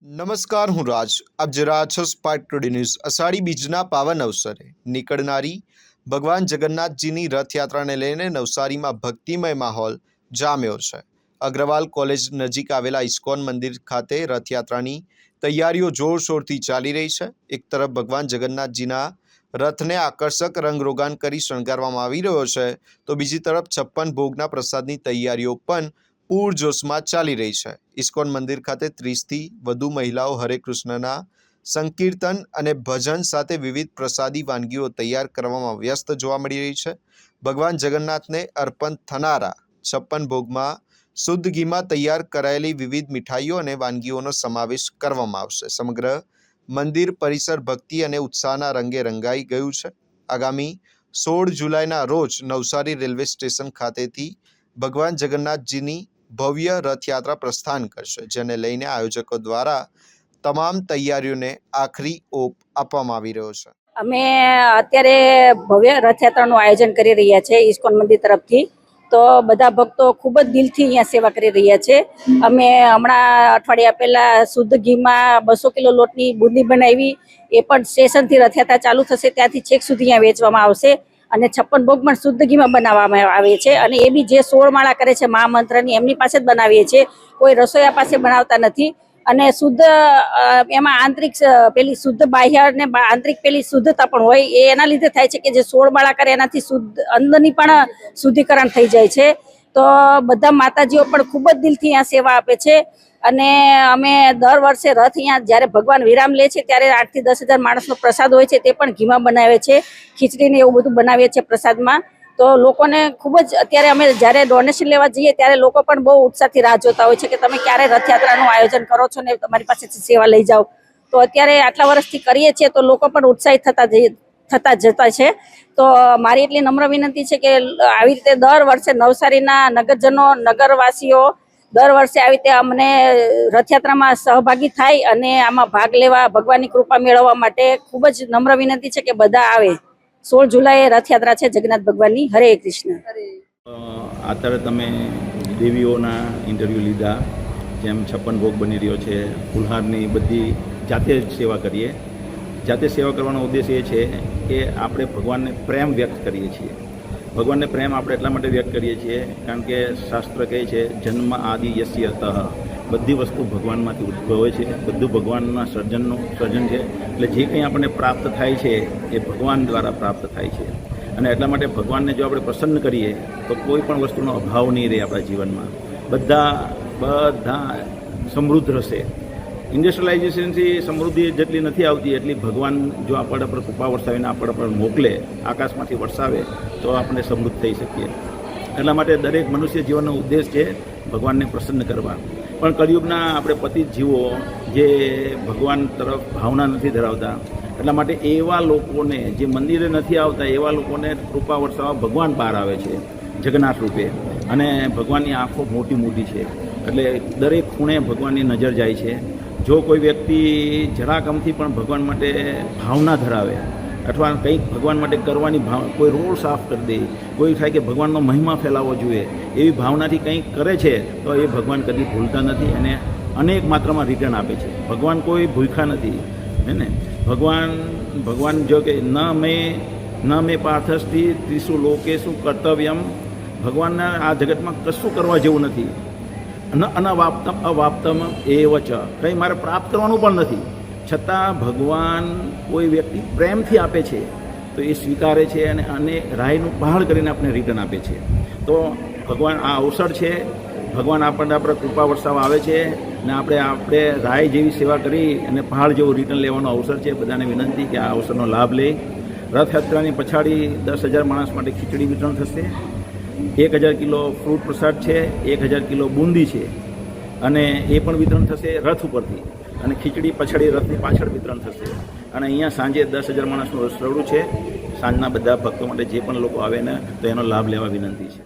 નમસ્કાર, હું રાજ. આપ જરા છો સ્પાર્ક ટુડે ન્યૂઝ. અષાઢી બીજના પાવન અવસરે નીકળનારી ભગવાન જગન્નાથજીની રથયાત્રાને લઈને નવસારીમાં ભક્તિમય માહોલ જામ્યો છે. અગ્રવાલ કોલેજ નજીક આવેલા ઇસ્કોન મંદિર ખાતે રથયાત્રાની તૈયારીઓ જોરશોરથી ચાલી રહી છે. એક તરફ ભગવાન જગન્નાથજીના રથને આકર્ષક રંગરોગાન કરી શણગારવામાં આવી રહ્યો છે, તો બીજી તરફ 56 ભોગના પ્રસાદની તૈયારીઓ પણ પૂરજોશમાં ચાલી રહી છે. ઇસ્કોન મંદિર ખાતે 30થી વધુ મહિલાઓ હરે કૃષ્ણના સંકીર્તન અને ભજન સાથે વિવિધ પ્રસાદી વાનગીઓ તૈયાર કરવામાં વ્યસ્ત જોવા મળી રહી છે. ભગવાન જગન્નાથને અર્પણ થનારા 56 ભોગમાં શુદ્ધ ઘીમાં તૈયાર કરાયેલી વિવિધ મીઠાઈઓ અને વાનગીઓનો સમાવેશ કરવામાં આવશે. સમગ્ર મંદિર પરિસર ભક્તિ અને ઉત્સાહના રંગે રંગાઈ ગયું છે. આગામી 16 જુલાઈના રોજ નવસારી રેલવે સ્ટેશન ખાતેથી ભગવાન જગન્નાથજીની ભવ્ય રથયાત્રા પ્રસ્થાન કરશે, જેને લઈને આયોજકો દ્વારા તમામ તૈયારીઓને આખરી ઓપ આપવામાં આવી રહ્યો છે. અમે અત્યારે ભવ્ય રથયાત્રાનું આયોજન કરી રહ્યા છે ઇસ્કોન મંદિર તરફથી. તો બધા ભક્તો ખૂબ જ દિલથી અહીંયા સેવા કરી રહ્યા છે. અમે હમણાં અઠવાડિયા પહેલા શુદ્ધ ઘીમાં 200 કિલો લોટની બુંદી બનાવી, એ પણ સ્ટેશનથી રથયાત્રા ચાલુ થશે ત્યાંથી છેક સુધી અહીંયા વેચવામાં આવશે. અને 56 ભોગ પણ શુદ્ધ ઘીમાં બનાવવામાં આવે છે. અને એ બી જે 16 માળા કરે છે મહામંત્રની, એમની પાસે જ બનાવીએ છીએ, કોઈ રસોઈયા પાસે બનાવતા નથી. અને શુદ્ધ એમાં આંતરિક પેલી શુદ્ધ બાહ્ય અને આંતરિક પેલી શુદ્ધતા પણ હોય, એ એના લીધે થાય છે કે જે 16 માળા કરે એનાથી શુદ્ધ અંદરની પણ શુદ્ધિકરણ થઈ જાય છે. તો બધા માતાજીઓ પણ ખૂબ જ દિલથી અહીંયા સેવા આપે છે. અને અમે દર વર્ષે રથ અહીંયા જ્યારે ભગવાન વિરામ લે છે ત્યારે 8 થી 10 હજાર માણસનો પ્રસાદ હોય છે, તે પણ ઘીમાં બનાવે છે. ખીચડીને એવું બધું બનાવીએ છીએ પ્રસાદમાં. તો લોકોને ખૂબ જ અત્યારે અમે જ્યારે ડોનેશન લેવા જઈએ ત્યારે લોકો પણ બહુ ઉત્સાહથી રાહ જોતા હોય છે કે તમે ક્યારે રથયાત્રાનું આયોજન કરો છો ને તમારી પાસેથી સેવા લઈ જાઓ. તો અત્યારે આટલા વર્ષથી કરીએ છીએ તો લોકો પણ ઉત્સાહિત થતા જતા છે. તો મારી એટલી નમ્ર વિનંતી છે કે આવી રીતે દર વર્ષે નવસારીના નગરજનો, નગરવાસીઓ દર વર્ષે આવી રીતે અમને રથયાત્રામાં સહભાગી થાય અને આમાં ભાગ લેવા, ભગવાનની કૃપા મેળવવા માટે ખૂબ જ નમ્ર વિનંતી છે કે બધા આવે. 16 જુલાઈએ રથયાત્રા છે જગન્નાથ ભગવાનની. હરે કૃષ્ણ. અત્યારે તમે દેવીઓના ઇન્ટરવ્યૂ લીધા, જેમ 56 ભોગ બની રહ્યો છે, ફુલહારની બધી જાતે જ સેવા કરીએ. જાતે સેવા કરવાનો ઉદ્દેશ એ છે કે આપણે ભગવાનને પ્રેમ વ્યક્ત કરીએ છીએ. ભગવાનને પ્રેમ આપણે એટલા માટે વ્યક્ત કરીએ છીએ કારણ કે શાસ્ત્ર કહે છે જન્મ આદિ યસ્ય અતઃ, બધી વસ્તુ ભગવાનમાંથી ઉદ્ભવે છે, બધું ભગવાનના સર્જન છે. એટલે જે કંઈ આપણને પ્રાપ્ત થાય છે એ ભગવાન દ્વારા પ્રાપ્ત થાય છે. અને એટલા માટે ભગવાનને જો આપણે પ્રસન્ન કરીએ તો કોઈ પણ વસ્તુનો અભાવ નહીં રહે આપણા જીવનમાં. બધા સમૃદ્ધ રહેશે. ઇન્ડસ્ટ્રીયલાઇઝેશનથી સમૃદ્ધિ જેટલી નથી આવતી એટલી ભગવાન જો આપણા પર કૃપા વરસાવીને આપણા પર મોકલે, આકાશમાંથી વરસાવે, તો આપણે સમૃદ્ધ થઈ શકીએ. એટલા માટે દરેક મનુષ્ય જીવનનો ઉદ્દેશ છે ભગવાનને પ્રસન્ન કરવા. પણ કળિયુગના આપણે પતિત જીવો જે ભગવાન તરફ ભાવના નથી ધરાવતા, એટલા માટે એવા લોકોને, જે મંદિરે નથી આવતા એવા લોકોને કૃપા વરસાવવા ભગવાન બહાર આવે છે જગન્નાથ રૂપે. અને ભગવાનની આંખો મોટી મોટી છે, એટલે દરેક ખૂણે ભગવાનની નજર જાય છે. જો કોઈ વ્યક્તિ જરાકમથી પણ ભગવાન માટે ભાવના ધરાવે અથવા કંઈક ભગવાન માટે કરવાની કોઈ રોડ સાફ કરી દે, કોઈ થાય કે ભગવાનનો મહિમા ફેલાવવો જોઈએ, એવી ભાવનાથી કંઈક કરે છે તો એ ભગવાન કદી ભૂલતા નથી અને અનેક માત્રામાં રિટર્ન આપે છે. ભગવાન કોઈ ભૂખ્યા નથી, હે ને. ભગવાન જો કે ન મેં પાર્થસ્થી ત્રિષુ લોકેષુ કર્તવ્યમ, ભગવાનના આ જગતમાં કશું કરવા જેવું નથી. અવાપ્તમ એવ ચ, કંઈ મારે પ્રાપ્ત કરવાનું પણ નથી. છતાં ભગવાન કોઈ વ્યક્તિ પ્રેમથી આપે છે તો એ સ્વીકારે છે અને રાયનું પહાડ કરીને આપણે રિટર્ન આપે છે. તો ભગવાન આ અવસર છે, ભગવાન આપણને આપણે કૃપા વરસાવવા આવે છે અને આપણે રાય જેવી સેવા કરી અને પહાડ જેવું રિટર્ન લેવાનો અવસર છે. બધાને વિનંતી કે આ અવસરનો લાભ લે. રથયાત્રાની પછાડી 10,000 માણસ માટે ખીચડી વિતરણ થશે. 1,000 કિલો ફ્રૂટ પ્રસાદ છે, 1,000 કિલો બુંદી છે અને એ પણ વિતરણ થશે રથ ઉપરથી. અને ખીચડી પછાડી રથની પાછળ વિતરણ થશે. અને અહીંયા સાંજે 10,000 માણસનું રસરવડું છે. સાંજના બધા ભક્તો માટે જે પણ લોકો આવે ને તો એનો લાભ લેવા વિનંતી છે.